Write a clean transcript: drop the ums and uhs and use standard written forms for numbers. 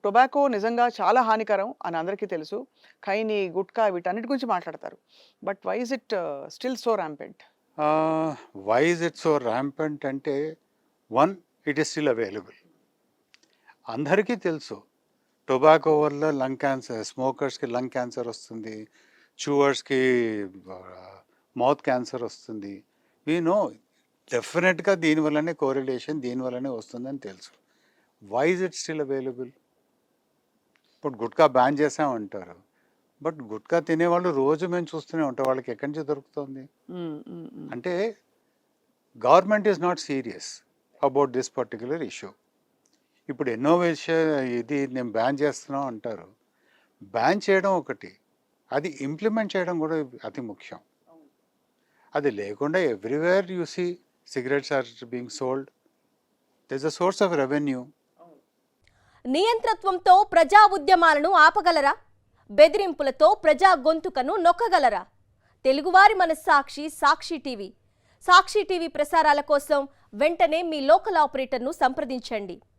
Tobacco నిజంగా చాలా హానికరం అని అందరికీ తెలుసు. ఖైనీ, గుట్కా వీటన్నిటి గురించి మాట్లాడతారు. But why is it still so rampant? Why is it so rampant అంటే, one, it is still available. అందరికీ తెలుసు టొబాకో వల్ల లంగ్ క్యాన్సర్, స్మోకర్స్కి లంగ్ క్యాన్సర్ వస్తుంది, చూవర్స్కి మౌత్ క్యాన్సర్ వస్తుంది. వీ నో డెఫినెట్గా దీనివల్లనే కోరిలేషన్, దీనివల్లనే వస్తుందని తెలుసు. Why is it still available? ఇప్పుడు గుట్కా బ్యాన్ చేసామంటారు, బట్ గుట్కా తినేవాళ్ళు రోజు మేము చూస్తూనే ఉంటాం, వాళ్ళకి ఎక్కడి నుంచి దొరుకుతుంది? అంటే government is not serious about this particular issue. ఇప్పుడు ఎన్నో విషయం ఇది నేను బ్యాన్ చేస్తున్నాం అంటారు. బ్యాన్ చేయడం ఒకటి, అది ఇంప్లిమెంట్ చేయడం కూడా అతి ముఖ్యం. అది లేకుండా everywhere you see cigarettes are being sold. This is a source of revenue. నియంతృత్వంతో ప్రజా ఉద్యమాలను ఆపగలరా? బెదిరింపులతో ప్రజా గొంతుకను నొక్కగలరా? తెలుగువారి మనస్సాక్షి సాక్షి టీవీ. సాక్షి టీవీ ప్రసారాల కోసం వెంటనే మీ లోకల్ ఆపరేటర్ను సంప్రదించండి.